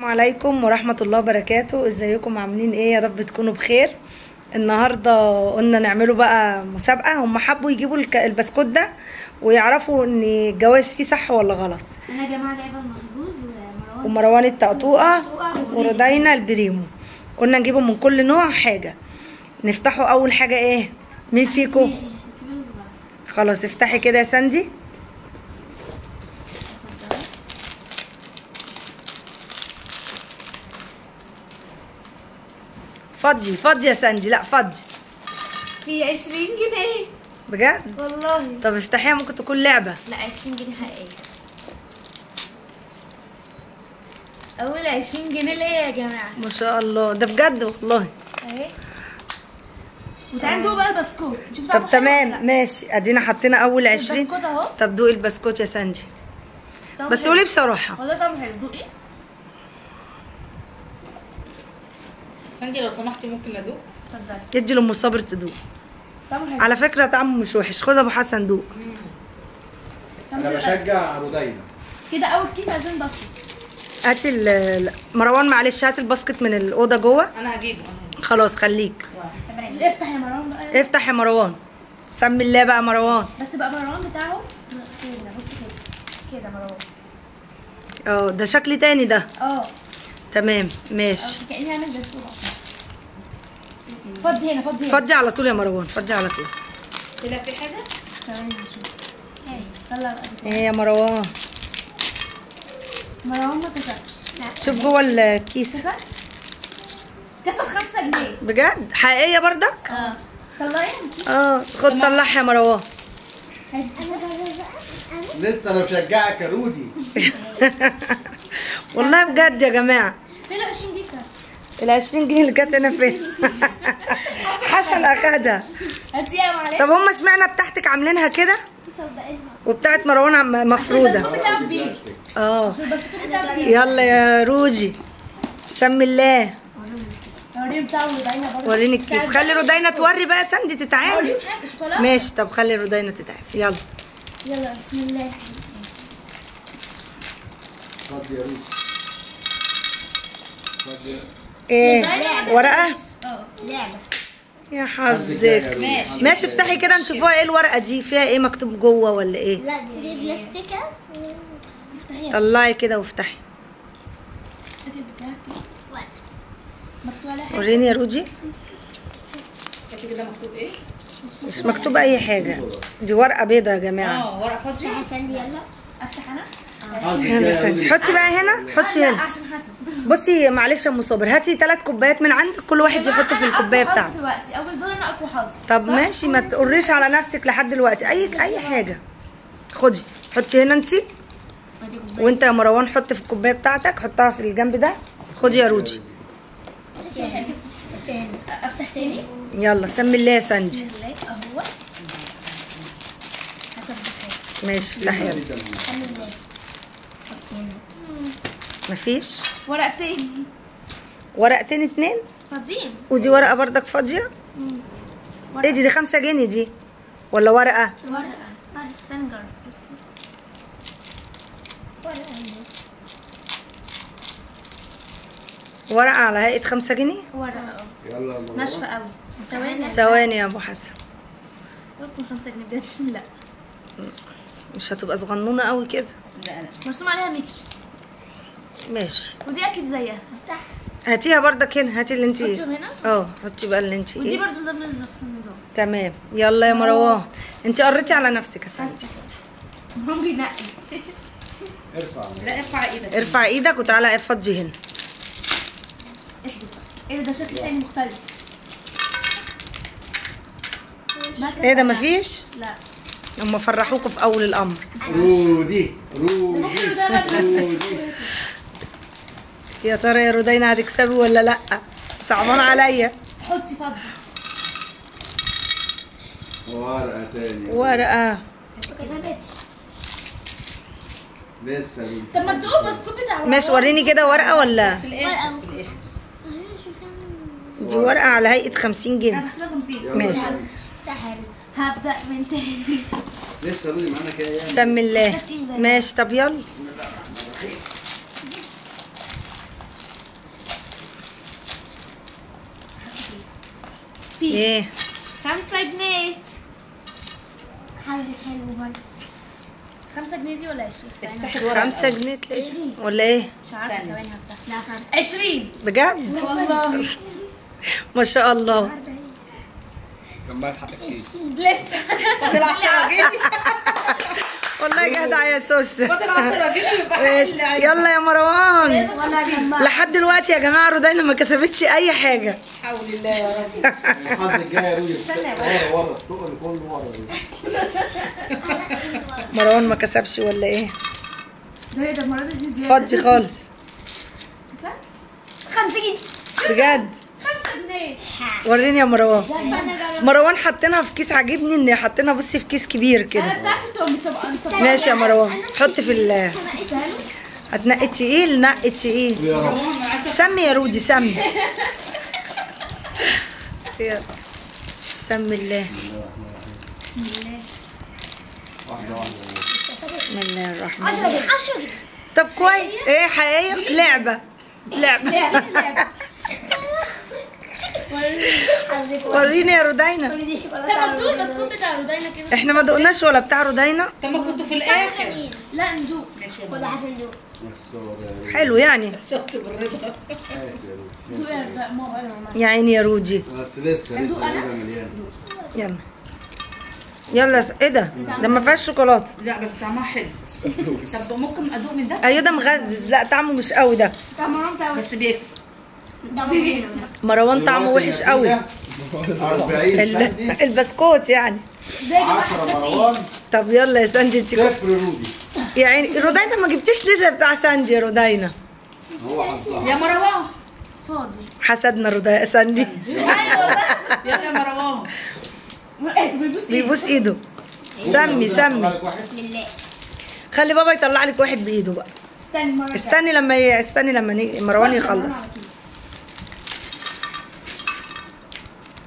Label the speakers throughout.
Speaker 1: السلام عليكم ورحمة الله وبركاته. ازيكم عاملين ايه؟ يا رب تكونوا بخير. النهاردة قلنا نعمله بقى مسابقة. هم حبوا يجيبوا البسكوت ده ويعرفوا ان الجواز فيه صح ولا غلط.
Speaker 2: انا يا جماعه جايبه المخزوز
Speaker 1: ومروان الطقطوقة وردينا البريمو. قلنا نجيبهم من كل نوع حاجة. نفتحوا اول حاجة ايه؟ مين فيكم؟ خلاص افتحي كده يا ساندي. فضي يا ساندي. لا فضي.
Speaker 2: في 20 جنيه
Speaker 1: بجد؟
Speaker 2: والله.
Speaker 1: طب افتحيها، ممكن تكون لعبة.
Speaker 2: لا 20 جنيه حقيقية. اول 20 جنيه ليه يا جماعة؟
Speaker 1: ما شاء الله، ده بجد والله.
Speaker 2: اهي. وتعالوا ندوق بقى البسكوت نشوف
Speaker 1: طب تمام ماشي، ادينا حطينا اول 20.
Speaker 2: البسكوت اهو.
Speaker 1: طب دوقي البسكوت يا ساندي، بس قولي بصراحة.
Speaker 2: والله طعمه حلو. دوقي.
Speaker 3: ساندي لو سمحتي ممكن ندوق؟
Speaker 2: اتفضلي.
Speaker 1: ادي لام صابر تدوق.
Speaker 2: طعمه حلو.
Speaker 1: على فكرة طعمه مش وحش. خد ابو حسن دوق.
Speaker 4: انا بشجع ردينا.
Speaker 2: كده اول كيس عايزين بسكوت.
Speaker 1: هاتي مروان، معلش هات الباسكت من الأوضة جوه.
Speaker 3: انا هجيبه.
Speaker 1: خلاص خليك.
Speaker 2: افتح يا مروان بقى.
Speaker 1: افتح يا مروان. سمي الله بقى مروان.
Speaker 2: بس بقى مروان بتاعه كده. بص كده مروان.
Speaker 1: اه ده شكل تاني ده. تمام ماشي.
Speaker 2: كأني عامل زي الصورة. فضي هنا.
Speaker 1: فضي على طول يا مروان، فضي على طول.
Speaker 3: كده في حاجه؟
Speaker 2: ثواني نشوف. طلع بقى.
Speaker 1: ايه يا مروان؟
Speaker 2: مروان ما كسبش.
Speaker 1: شوف جوه الكيس.
Speaker 2: كسب 5 جنيه.
Speaker 1: بجد؟ حقيقية بردك؟
Speaker 2: طلعي.
Speaker 1: خد طلعها يا مروان.
Speaker 4: لسه انا بشجعك يا رودي.
Speaker 1: والله بجد يا جماعة.
Speaker 2: فين 20 جنيه بتاعتي؟
Speaker 1: ال 20 جنيه اللي كانت هنا فين؟ حسن اخدها.
Speaker 2: هاتيها معلش.
Speaker 1: طب هم اشمعنى بتاعتك عاملينها كده وبتاعت مروان مفروده؟
Speaker 2: البسكوت بتاع بيس. البسكوت بتاع بيس.
Speaker 1: يلا يا روجي سمي الله.
Speaker 2: وريني بتاع ردينا برضه.
Speaker 1: وريني الكيس. خلي ردينا توري بقى ساندي تتعامل.
Speaker 2: وريني حاجه شوكولاته.
Speaker 1: ماشي طب خلي ردينا تتعامل.
Speaker 2: يلا بسم الله.
Speaker 4: اتفضل يا رودي. اتفضل.
Speaker 1: ايه ورقه؟
Speaker 2: لعبه.
Speaker 1: يا حظك. ماشي افتحي كده نشوفوها. ايه الورقه دي؟ فيها ايه مكتوب جوه ولا ايه؟
Speaker 2: لا دي بلاستيكه.
Speaker 1: طلعي كده وافتحي.
Speaker 2: هاتي بتاعك. مكتوب عليها حاجه.
Speaker 1: وريني يا روجي.
Speaker 3: كده مكتوب ايه؟
Speaker 1: مش مكتوب اي حاجه. دي ورقه بيضه يا جماعه.
Speaker 3: ورقه فاضيه.
Speaker 2: حسن يلا افتح انا.
Speaker 1: حطي بقى هنا. حطي هنا.
Speaker 2: عشان حسن.
Speaker 1: بصي معلش يا ام صابر، هاتي 3 كوبايات من عندك، كل واحد يحط في الكوبايه بتاعته.
Speaker 2: دلوقتي اول دول انا اقوى حظ.
Speaker 1: طب ماشي، ما تقريش على نفسك لحد دلوقتي. اي حاجه. خدي حطي هنا انت، وانت يا مروان حط في الكوبايه بتاعتك. حطها في الجنب ده. خدي يا روجي.
Speaker 2: افتح تاني.
Speaker 1: يلا سمي الله يا ساندي.
Speaker 2: اهو.
Speaker 1: ماشي افتحي يلا. مفيش
Speaker 2: ورقتين.
Speaker 1: ورقتين 2
Speaker 2: فاضيين.
Speaker 1: ودي ورقه بردك فاضيه. ايه دي 5 جنيه دي ولا ورقه؟
Speaker 2: ورقه. استنى نجرب.
Speaker 1: ورقه على هيئه 5 جنيه.
Speaker 2: ورقه
Speaker 4: يلا
Speaker 2: ناشفه قوي.
Speaker 1: ثواني يا ابو حسن.
Speaker 2: ممكن 5 جنيه بجد. لا
Speaker 1: مش هتبقى صغنونه قوي كده.
Speaker 3: لا
Speaker 2: مرسوم عليها ميكي.
Speaker 1: ماشي
Speaker 2: ودي اكيد زيها. افتح.
Speaker 1: هاتيها بردك هنا. هاتي اللي انت.
Speaker 2: حطيهم هنا.
Speaker 1: حطي بقى اللي انت.
Speaker 2: ودي برضو زي نفس النظام.
Speaker 1: تمام. يلا يا مروان انت قريتي على نفسك يا ساندي.
Speaker 2: هم بينقي.
Speaker 4: ارفع.
Speaker 3: لا ارفع ايدك.
Speaker 1: ارفع ايدك وتعالى افضي هنا.
Speaker 2: احدث. ايه ده شكل تاني مختلف.
Speaker 1: ايه ده مفيش؟
Speaker 2: لا
Speaker 1: هم فرحوكوا في اول الامر.
Speaker 4: رودي.
Speaker 1: يا ترى يا رودينا هتكسبي ولا لا؟ صعبان عليا.
Speaker 2: حطي فضي.
Speaker 4: ورقه تاني.
Speaker 1: ورقه.
Speaker 4: لسه رودي.
Speaker 2: طب ما تدوقوا البسكوت بتاع
Speaker 1: ماشي وريني كده ورقه ولا
Speaker 3: في الاخر.
Speaker 1: دي ورقه على هيئه 50
Speaker 2: انا
Speaker 1: جنيه.
Speaker 2: بحسبها 50.
Speaker 1: ماشي.
Speaker 2: افتحها. هبدأ من تاني.
Speaker 4: لسه رودي معانا كده.
Speaker 1: سمي الله. ماشي طب يلا.
Speaker 2: في
Speaker 1: ايه
Speaker 2: 5 جنيه. حاجة حلوة برضه. 5 جنيه دي ولا 20؟
Speaker 3: افتحي الورقة
Speaker 1: 5 جنيه تلاقيه ولا ايه؟
Speaker 2: مش عارفة،
Speaker 3: استني.
Speaker 2: ثواني هفتح. لا 20
Speaker 1: بجد
Speaker 2: والله.
Speaker 1: ما شاء الله.
Speaker 4: كان بقى يتحط في كيس.
Speaker 2: لسه
Speaker 3: فاضل 10 جنيه.
Speaker 1: والله جدع يا سوسه.
Speaker 3: فاضل 10 جنيه يبقى حق
Speaker 1: ماشي.
Speaker 3: اللي عايزه.
Speaker 1: يلا يا مروان.
Speaker 2: وانا جمعت.
Speaker 1: لحد دلوقتي يا جماعه رودينا ما كسبتش اي حاجه.
Speaker 3: حول الله يا رب.
Speaker 4: الحظ الجاي يا رودي ورا التقل كله ورا.
Speaker 1: مروان ما كسبش ولا ايه؟
Speaker 2: ده المرة دي زيادة.
Speaker 1: فضي خالص
Speaker 2: كسبت 5 جنيه.
Speaker 1: بجد.
Speaker 2: 5 جنيه.
Speaker 1: وريني يا مروان.
Speaker 2: انا
Speaker 1: مروان حطينا في كيس، عاجبني ان حطينا بصي في كيس كبير كده.
Speaker 2: بتاعتي بتبقى مصفرة.
Speaker 1: ماشي يا مروان حط في ال هتنقي التقيل، نقي التقيل.
Speaker 4: يا رب.
Speaker 1: سمي يا رودي سمي. يلا. سمي الله.
Speaker 4: واحدة واحدة.
Speaker 1: بسم الله الرحمن
Speaker 2: 10
Speaker 1: الرحيم.
Speaker 2: جنيه 10 جنيه.
Speaker 1: طب كويس. ايه حقيقي لعبة. وريني يا رودينا.
Speaker 2: طب ما تدوق البسكوت بتاع رودينا كده.
Speaker 1: احنا ما دقناش ولا بتاع رودينا.
Speaker 3: طب ما كنتوا في الاخر.
Speaker 2: لا ندوق.
Speaker 3: ماشي يا
Speaker 2: خد
Speaker 3: ماما.
Speaker 2: عشان ندوق.
Speaker 4: يا رودي.
Speaker 1: حلو يعني.
Speaker 3: شفت بالرضا.
Speaker 4: هات يا رودي.
Speaker 2: دوق يا ماما.
Speaker 1: يا عيني يا رودي.
Speaker 4: بس لسه الإيدة مليانة.
Speaker 1: يلا يلا ايه ده ما فيهاش شوكولاته.
Speaker 3: لا بس طعمها حلو. طب ممكن ادوق من ده؟
Speaker 1: ايوه ده مغزز، لا طعمه مش قوي ده.
Speaker 2: طعمه بتاع
Speaker 3: بس بيكسب.
Speaker 2: بيكسب.
Speaker 1: مروان طعمه وحش قوي.
Speaker 4: 40 سنتي.
Speaker 1: البسكوت يعني.
Speaker 4: 10 مروان.
Speaker 1: طب يلا يا ساندي انت
Speaker 4: 0 رودي.
Speaker 1: يا عيني رودينا ما جبتيش ليه زي بتاع ساندي يا رودينا.
Speaker 4: هو حظها.
Speaker 3: يا مروان.
Speaker 2: فاضي.
Speaker 1: حسدنا رودينا ساندي.
Speaker 3: يلا يا مروان.
Speaker 2: ايه بيبوس ايه؟
Speaker 1: بيبوس ايده. سمي
Speaker 4: طلع لك واحد.
Speaker 2: بالله.
Speaker 1: خلي بابا يطلع لك واحد بايده بقى.
Speaker 2: استني مرة.
Speaker 1: استني لما مروان يخلص.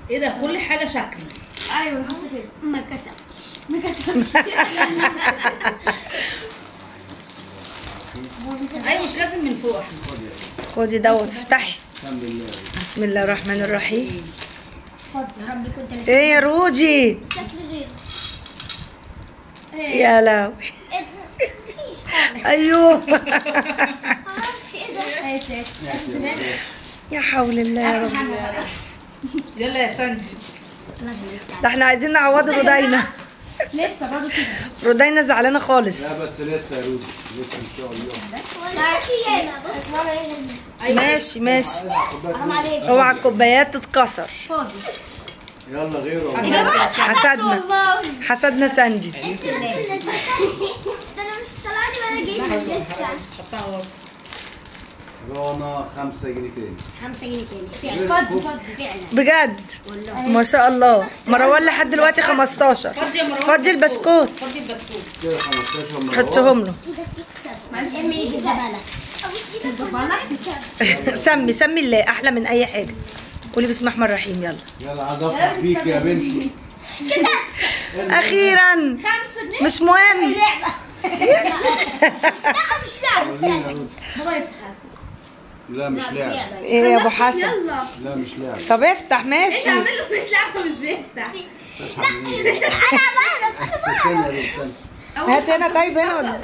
Speaker 3: ايه ده كل حاجه شكل.
Speaker 2: ايوه انا حاسه كده. ما كسبتش.
Speaker 3: ايوه مش لازم من فوق احنا.
Speaker 1: خدي دوت افتحي.
Speaker 4: بسم الله.
Speaker 1: بسم الله الرحمن الرحيم.
Speaker 2: اتفضل يا رب كنت
Speaker 1: ايه يا رودي.
Speaker 2: شكل غير.
Speaker 1: يا لهوي.
Speaker 2: مفيش حاجه.
Speaker 1: ايوه.
Speaker 2: معرفش ايه ده.
Speaker 1: يا حول الله يا رب.
Speaker 3: يلا يا ساندي.
Speaker 1: ده احنا عايزين نعوض رودينا.
Speaker 2: لسه برضه كده.
Speaker 1: رودينا زعلانه خالص.
Speaker 4: لا بس لسه يا رودي. لسه ان شاء الله.
Speaker 2: لا بص.
Speaker 1: ماشي
Speaker 2: حرام عليك.
Speaker 1: اوعى الكوبايات تتكسر.
Speaker 2: فاضي.
Speaker 4: يلا غيره.
Speaker 1: حسدنا
Speaker 2: والله.
Speaker 1: حسدنا ساندي.
Speaker 2: ده انا مش طلعني وانا جايب لسه.
Speaker 3: حطها واتس.
Speaker 4: رنا 5 جنيه تاني.
Speaker 2: 5 جنيه تاني. فاضي فعلا.
Speaker 1: بجد ما شاء الله. مروان لحد دلوقتي 15.
Speaker 3: فضي يا مروان.
Speaker 1: فضي البسكوت.
Speaker 3: فضي البسكوت.
Speaker 4: كده 15 مروان.
Speaker 1: حطهم له.
Speaker 2: معلش امي الزباله.
Speaker 1: سمي الله احلى من اي حاجه. قولي بسم الله الرحمن الرحيم. يلا
Speaker 4: يلا عايز افرح بيك يا بنتي.
Speaker 1: اخيرا.
Speaker 2: 5 جنيه.
Speaker 1: مش مهم.
Speaker 2: لعبه. لا مش لعبه.
Speaker 4: ورينا يا رودي.
Speaker 2: بابا يفتح.
Speaker 4: لا مش لعبة.
Speaker 1: ايه يا ابو حسن.
Speaker 2: يلا.
Speaker 4: لا مش لعبة.
Speaker 1: طب افتح ماشي.
Speaker 2: اعمل له مش لعبه مش بيفتح.
Speaker 4: انا
Speaker 2: بعرف.
Speaker 4: استنى يا رودي استنى.
Speaker 1: هات هنا طيب هنا ولا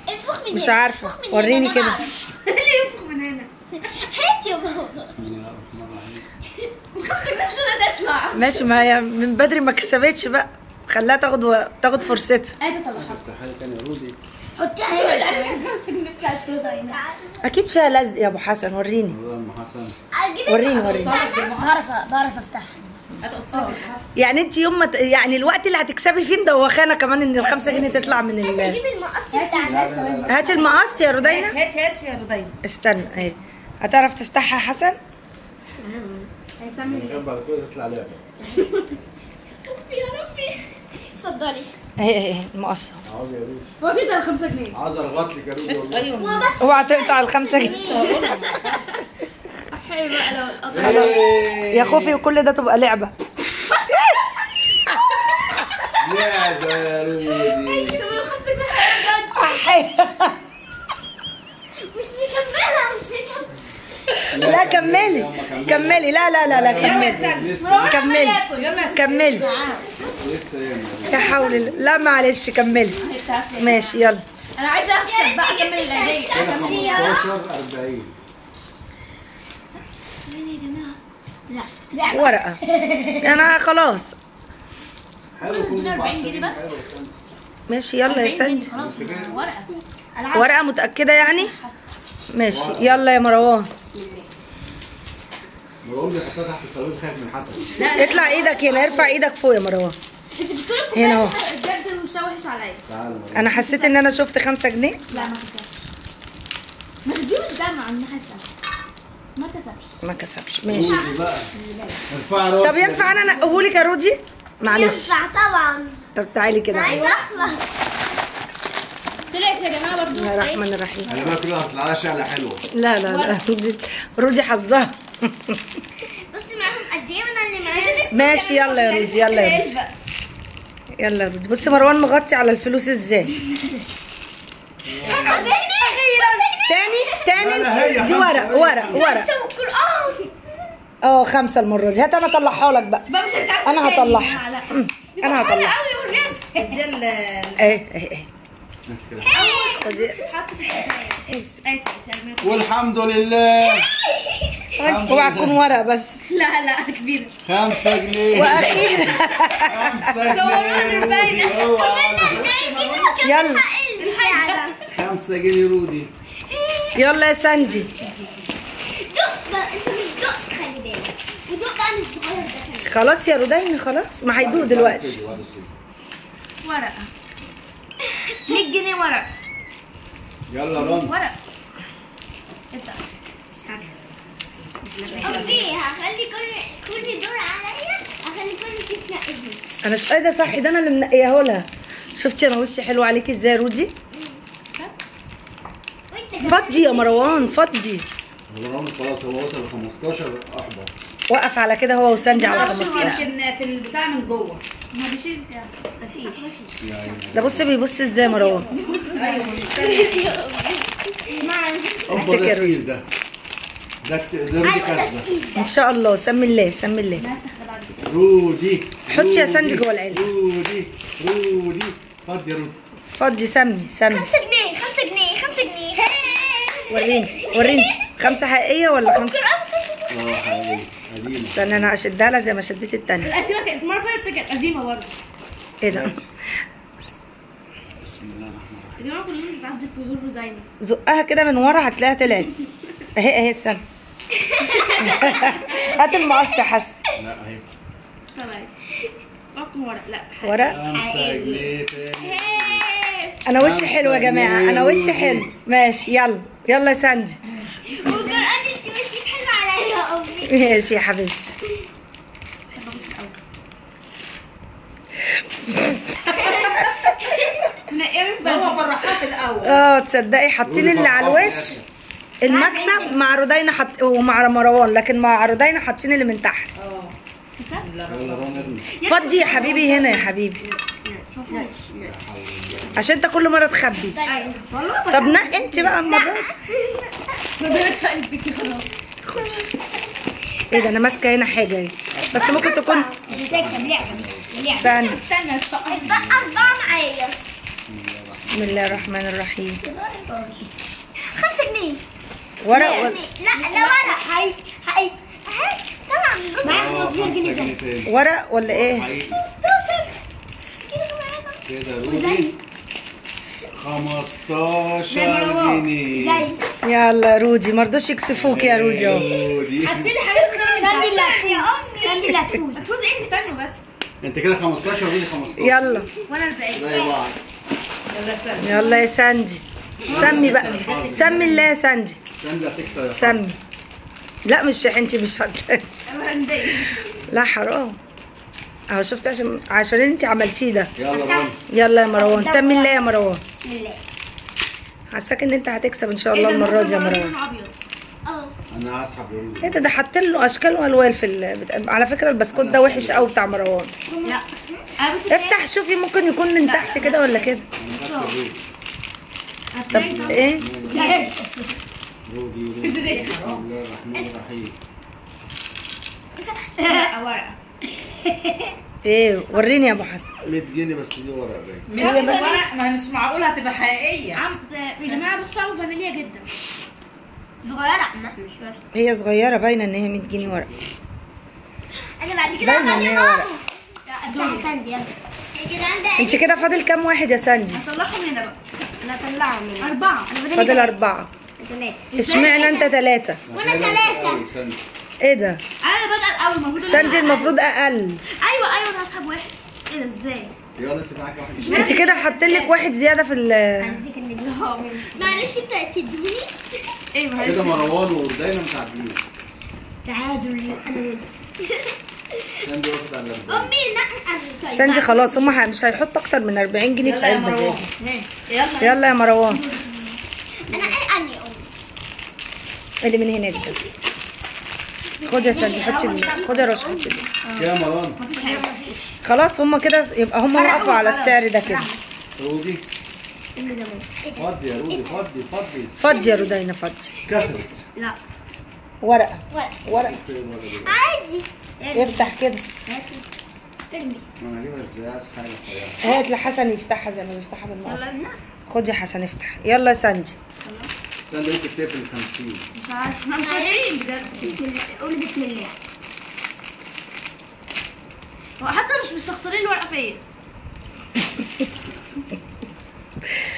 Speaker 2: انفخ من
Speaker 1: مش
Speaker 2: هنا.
Speaker 1: عارفه.
Speaker 2: انفخ من
Speaker 1: وريني
Speaker 2: هنا،
Speaker 1: كده.
Speaker 2: أنا أعرف. اللي ينفخ من هنا. هات يا بابا.
Speaker 4: بسم الله الرحمن الرحيم.
Speaker 2: ما تكتبش انا تطلع.
Speaker 1: ماشي ما هي من بدري ما كسبتش بقى. خليها تاخد فرصتها.
Speaker 2: ايه طلع.
Speaker 4: افتحها لك انا يا رودي.
Speaker 2: حطها هنا. 5 جنيه بتاع الشرطه.
Speaker 1: اكيد فيها لزق يا ابو حسن. وريني
Speaker 4: والله ام حسن.
Speaker 1: وريني.
Speaker 2: بعرف افتحها.
Speaker 3: هتقصها.
Speaker 1: يعني انت يوم ما يعني الوقت اللي هتكسبي فيه مدوخانا كمان ان ال5 جنيه تطلع من
Speaker 2: جيب المقص بتاعنا.
Speaker 1: هاتي المقص يا رودينا.
Speaker 3: هات يا رودينا.
Speaker 1: استنى اهي. هتعرف تفتحها يا حسن؟
Speaker 2: هيسمي
Speaker 4: كان بعد كده تطلع لعبة.
Speaker 2: يا ربي. اتفضلي.
Speaker 1: اهي المقصه.
Speaker 4: عاوز يا رودي.
Speaker 2: هو في 5 جنيه.
Speaker 4: عاوز ارغط لك يا رودي والله.
Speaker 3: ايوه.
Speaker 1: اوعى تقطع ال5 جنيه.
Speaker 2: حلو بقى لو القطع.
Speaker 1: يا خوفي وكل ده تبقى لعبه.
Speaker 4: لعبة يا رودي.
Speaker 2: طب ال 5 جنيه مش مكملة.
Speaker 1: لا كملي كملي، لا لا لا لا كملي كملي كملي.
Speaker 4: لسه
Speaker 1: يا حول الله، لا معلش كملي. ماشي يلا.
Speaker 2: انا عايزه اكسب بقى اكمل العيديه.
Speaker 4: 15 40.
Speaker 2: لا
Speaker 1: ورقة. أنا خلاص.
Speaker 4: حلو كله
Speaker 2: 40 جنيه بس.
Speaker 1: ماشي يلا يا سندي.
Speaker 2: خلاص ورقه.
Speaker 1: ورقة متأكدة يعني؟ ماشي يلا يا مروان.
Speaker 4: مروان بيحطها تحت الترابيزه خايف من حسن.
Speaker 1: اطلع ايدك هنا، ارفع ايدك فوق يا مروان.
Speaker 2: انت بتقولي
Speaker 1: هنا اهو.
Speaker 2: بجد وشها وحش عليا.
Speaker 4: تعالى
Speaker 1: أنا حسيت إن أنا شفت 5 جنيه.
Speaker 2: لا ما كسبش. ما تجيب الدم عن الناحيه الثانيه. ما كسبش.
Speaker 1: ما كسبش ماشي.
Speaker 4: رودي بقى ارفع راسك.
Speaker 1: طب ينفع أنا أنقهولك يا رودي؟ معلش.
Speaker 2: طبعا.
Speaker 1: طب تعالي كده.
Speaker 2: اخلص. طلعت يا جماعه برضو.
Speaker 1: بسم الله الرحمن الرحيم.
Speaker 4: خلي بالك كلها هتطلع لها شعله حلوه.
Speaker 1: لا لا لا رودي حظها.
Speaker 2: بصي معاهم قد ايه من اللي معايا.
Speaker 1: ماشي يلا يا رودي، يلا يا رودي. يلا يا رودي. بصي مروان مغطي على الفلوس ازاي. تاني انت دي ورق. اه 5 المرة دي. هات انا اطلعها لك بقى. انا هطلعها. انا هطلعها.
Speaker 3: الجل
Speaker 1: ايه خدي.
Speaker 4: والحمد لله.
Speaker 1: اوعى تكون ورق بس.
Speaker 2: لا كبيرة.
Speaker 4: 5 جنيه.
Speaker 1: واخيرا
Speaker 4: 5 جنيه
Speaker 1: يلا
Speaker 4: 5 جنيه رودي.
Speaker 1: يلا يا سندي.
Speaker 2: دق بقى، انت مش دق، خلي بالك. ودق بقى من الصغير ده كمان.
Speaker 1: خلاص يا رودين خلاص، ما هيدوق دلوقتي.
Speaker 2: ورقة 100 جنيه ورق.
Speaker 4: يلا رن.
Speaker 2: ورق. اوكي هخلي كل دور عليا، هخلي كل شيء تنقذني.
Speaker 1: انا ايه ده صح، ده انا اللي منقياه لها. شفتي انا وشي حلو عليكي ازاي يا رودي؟ فضي يا مروان فضي.
Speaker 4: مروان خلاص هو وصل ل 15 احبط.
Speaker 1: وقف على كده هو وسندي على 15.
Speaker 3: يمكن في البتاع من جوه.
Speaker 2: ما بيشيل بتاع. مفيش.
Speaker 1: ده بصي بيبص ازاي مروان.
Speaker 3: ايوه مستني.
Speaker 4: امسك يا رودي. ده رودي كسبه.
Speaker 1: ان شاء الله. سمي الله سمي الله.
Speaker 4: رودي
Speaker 1: حطي يا سندي جوه العلبه.
Speaker 4: رودي فضي يا رودي.
Speaker 1: فضي سمي
Speaker 2: 5 جنيه 5 جنيه 5 جنيه.
Speaker 1: وريني 5 حقيقيه ولا 5؟
Speaker 4: حقيقي قديمه.
Speaker 1: استنى انا اشدها لها زي ما شديت التانية.
Speaker 2: القديمة كانت المرة اللي فاتت كانت قديمة برضه.
Speaker 1: ايه ده؟
Speaker 4: بسم الله الرحمن الرحيم.
Speaker 2: يا جماعة كلنا بنتعذب في زوره دايما.
Speaker 1: زقها كده من ورا هتلاقيها طلعت. اهي استنى. هات المقص يا حسن.
Speaker 4: لا اهي.
Speaker 2: طلعت. رقم ورق. لا
Speaker 1: ورق.
Speaker 4: 5 جنيه تاني.
Speaker 1: انا وشي حلو يا جماعه، انا وشي حلو. ماشي يلا يلا يا سندي.
Speaker 2: وجرأني انت مشيت حلو عليا يا امي.
Speaker 1: ماشي يا حبيبتي.
Speaker 3: هو فرحها في الاول.
Speaker 1: تصدقي حاطين اللي على الوش المكسب مع رودينا ومع مروان، لكن مع رودينا حاطين اللي من تحت.
Speaker 4: يلا رن ارمي.
Speaker 1: فضي يا حبيبي هنا يا حبيبي عشان انت كل مره تخبي. طب نقي انت بقى المره دي. ايه ده انا ماسكه هنا حاجه اهي، بس ممكن تكون استنى.
Speaker 2: اتبقى 4 معايا.
Speaker 1: بسم الله الرحمن الرحيم.
Speaker 2: 5 جنيه.
Speaker 1: ورق
Speaker 2: لا ورق. هاي طبعا معايا 15 جنيه
Speaker 4: جنيه تاني.
Speaker 1: ورق ولا ايه؟
Speaker 2: 16
Speaker 4: كده رودي 15 جنيه.
Speaker 1: يلا رودي مرضوش يكسفوك يا رودي اهو.
Speaker 4: رودي
Speaker 2: هاتي لي حاجات كده. ساندي اللي هتفوز. ساندي اللي هتفوز. هتفوز ايه؟ استنوا بس.
Speaker 4: انت كده 15 ورودي 15.
Speaker 1: يلا
Speaker 2: وانا 40.
Speaker 4: زي بعض.
Speaker 3: يلا سلام.
Speaker 1: يلا يا ساندي. سمي بقى سمي الله يا ساندي.
Speaker 4: سندي هتكسب.
Speaker 1: سمي. لا مش انت مش لا حرام اهو. شفت عشان انت عملتيه ده.
Speaker 4: يلا رن.
Speaker 1: يلا يا مروان سمي الله يا مروان.
Speaker 2: بسم الله.
Speaker 1: حاساك ان انت هتكسب ان شاء الله المره دي يا مروان.
Speaker 4: انا هسحب رودي.
Speaker 1: ايه ده حاطين له اشكال والوان في على فكره البسكوت ده وحش قوي بتاع مروان.
Speaker 2: لا
Speaker 1: افتح شوفي ممكن يكون من تحت كده ولا كده. طب ايه
Speaker 4: رودي رودي بسم الله الرحمن الرحيم.
Speaker 2: ورقه.
Speaker 1: ايه وريني يا ابو حسن.
Speaker 4: 100 جنيه بس دي ورقه باين.
Speaker 3: ورق ما مش معقوله هتبقى حقيقيه.
Speaker 2: يا جماعه بصوا طعمه فانيليا جدا. صغيره مش ورقه.
Speaker 1: هي صغيره باينه ان هي 100 جنيه ورقه.
Speaker 2: انا بعد كده
Speaker 1: باينه ان هي ورقه.
Speaker 2: افتحي ساندي يلا.
Speaker 1: انت كده فاضل كام واحد يا ساندي؟
Speaker 2: هطلعهم هنا بقى. انا هطلعهم هنا 4.
Speaker 1: فاضل 4.
Speaker 2: 3.
Speaker 1: اشمعنى انت 3؟
Speaker 2: وانا 3.
Speaker 1: ايه ده؟
Speaker 2: انا بدأ الاول المفروض
Speaker 1: ساندي المفروض اقل.
Speaker 2: ايوه انا هسحب واحد. ايه ده ازاي؟
Speaker 4: يلا انت معاك واحد.
Speaker 1: انت كده حاطين لك واحد زياده في ال.
Speaker 2: معلش انت تدوني. ايه
Speaker 4: كده مروان ودايما متعادلين.
Speaker 2: تعادل انا وانت.
Speaker 4: ساندي واخد على
Speaker 2: امي لا
Speaker 1: ساندي خلاص هم مش هيحطوا اكتر من 40 جنيه في
Speaker 3: يلا يا
Speaker 1: علبه زي
Speaker 3: مروان.
Speaker 1: دي.
Speaker 3: يلا
Speaker 1: يلا يا مروان.
Speaker 2: انا اني
Speaker 1: اللي من هناك ده. خد يا ساندي حطي خد يا رشا حطي.
Speaker 4: يا مروان.
Speaker 1: خلاص هم كده يبقى هم وقفوا على السعر ده كده.
Speaker 4: رودي فضي يا رودي فضي.
Speaker 1: فضي يا رودينا فضي.
Speaker 4: كسرت.
Speaker 2: لا
Speaker 1: ورقه.
Speaker 2: ورقه عادي.
Speaker 1: افتح كده.
Speaker 2: ارمي.
Speaker 4: انا هجيبها ازاي؟ عايز حاجه صغيره.
Speaker 1: هات لحسن يفتحها زي ما بيفتحها بالمقص. خد يا حسن افتح. يلا يا ساندي.
Speaker 4: ساندي ممكن تقفل 50.
Speaker 2: مش عارفه احنا مش قادرين بجد. قولي بسم الله. هو حتى مش مستخسرين الورقه فيا.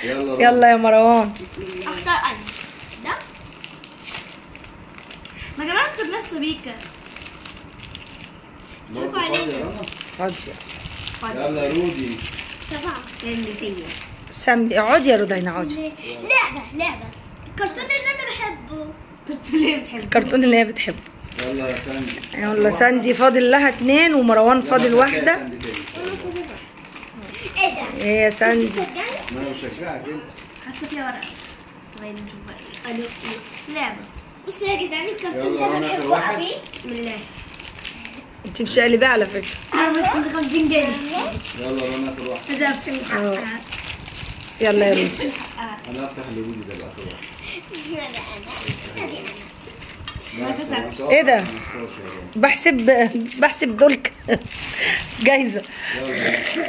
Speaker 1: يلا يا مروان.
Speaker 2: اختار انا ده. ما يا جماعه اكتب نفس سبيكه.
Speaker 4: برضه فاضي يا رنا.
Speaker 1: فاضيه.
Speaker 4: يلا رودي.
Speaker 2: طبعا اللي فيا.
Speaker 1: سامي اقعدي يا رودينا اقعدي.
Speaker 2: لعبه الكرتون اللي انا بحبه. الكرتون اللي بتحبه.
Speaker 1: الكرتون اللي هي بتحبه.
Speaker 4: يلا يا ساندي.
Speaker 1: يلا ساندي فاضل لها 2 ومروان فاضل واحدة.
Speaker 2: ايه ده؟
Speaker 1: ايه يا ساندي؟
Speaker 4: ما انا بشجعك انت.
Speaker 2: حاسه فيها ورقه. صغير نشوف بقى ايه. لعبه. بصوا يا جدعان الكرتون ده انا بحبه قوي. بسم الله.
Speaker 1: انت مش قلبيه على فكرة.
Speaker 2: انا كنت 50 جنيه.
Speaker 4: يلا رنا اخر واحد.
Speaker 2: ده بتنجح.
Speaker 1: يلا يا رودي.
Speaker 4: انا افتح لرودي ده بقى اخر واحد.
Speaker 1: ايه ده؟ بحسب دول جايزة.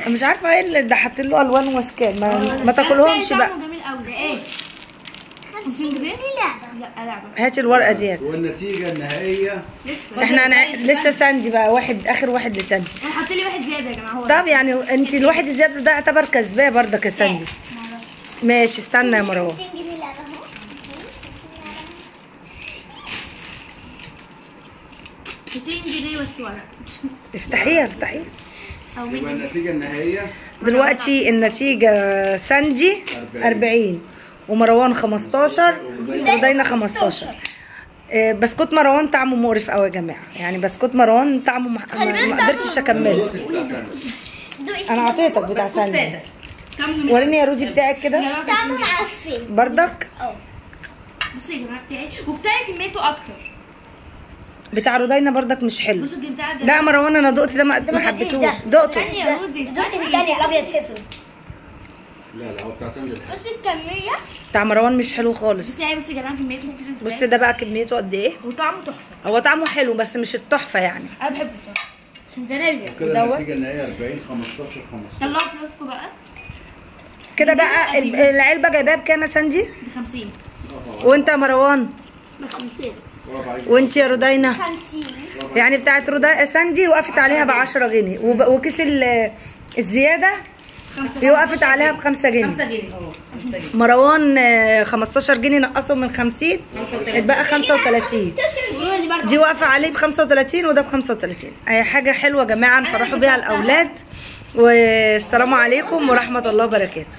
Speaker 1: مش عارفة ايه اللي ده حاطين له الوان واشكال ما تاكلهمش بقى.
Speaker 2: جميل قوي ده ايه؟ 50 جنيه لعبه. لا لعبه.
Speaker 1: هاتي الورقة ديت.
Speaker 4: والنتيجة النهائية
Speaker 1: احنا لسه ساندي بقى واحد اخر واحد لساندي.
Speaker 2: حط لي واحد زياده يا جماعه. هو
Speaker 1: طب يعني انت الواحد الزيادة ده يعتبر كسباه برضك يا ساندي. ماشي استنى يا مروان.
Speaker 2: 50 جنيه لعبه اهو. 200 جنيه بس ورق.
Speaker 1: افتحيها.
Speaker 4: يبقى النتيجة النهائية
Speaker 1: دلوقتي النتيجة ساندي 40 ومروان 15 ورودينا 15. بسكوت مروان طعمه مقرف قوي يا جماعة. يعني بسكوت مروان طعمه ما قدرتش اكمله. انا عطيتك بتاع ساندي. وريني يا رودي بتاعك كده.
Speaker 2: طعمه معفن
Speaker 1: بردك.
Speaker 2: بصوا يا جماعه بتاعي وبتاعي كميته اكتر.
Speaker 1: بتاع رودينا بردك مش حلو.
Speaker 2: بصوا بتاع ده.
Speaker 1: لا مروان انا دقت ده ما حبيتهوش. دقته.
Speaker 2: استني يا رودي استني الثاني الابيض في اسود.
Speaker 4: لا هو بتاع ساندي.
Speaker 2: بصي الكميه
Speaker 1: بتاع مروان مش حلو خالص.
Speaker 2: بصي يا جماعه كميته كتير ازاي.
Speaker 1: بصي ده بقى كميته قد ايه.
Speaker 2: وطعمه تحفه.
Speaker 1: هو طعمه حلو بس مش التحفة يعني.
Speaker 2: انا بحبه بصراحه عشان فانيليا.
Speaker 4: كده النتيجة النهائية 40 15 15.
Speaker 2: طلعوا فلوسكم بقى.
Speaker 1: كده بقى العلبة جايباها بكام يا ساندي؟
Speaker 2: ب 50.
Speaker 1: وانت يا مروان؟
Speaker 2: ب 50.
Speaker 1: وانت يا رودينا؟
Speaker 2: 50.
Speaker 1: يعني بتاعت ساندي وقفت عليها ب 10 جنيه وكيس الزيادة وقفت عليها ب 5 جنيه.
Speaker 3: 5 جنيه
Speaker 1: مروان 15 جنيه نقصهم من 50 اتبقى 35. دي واقفة عليه ب 35 وده ب 35. اي حاجة حلوة يا جماعة نفرحوا بيها الأولاد. والسلام عليكم ورحمة الله وبركاته.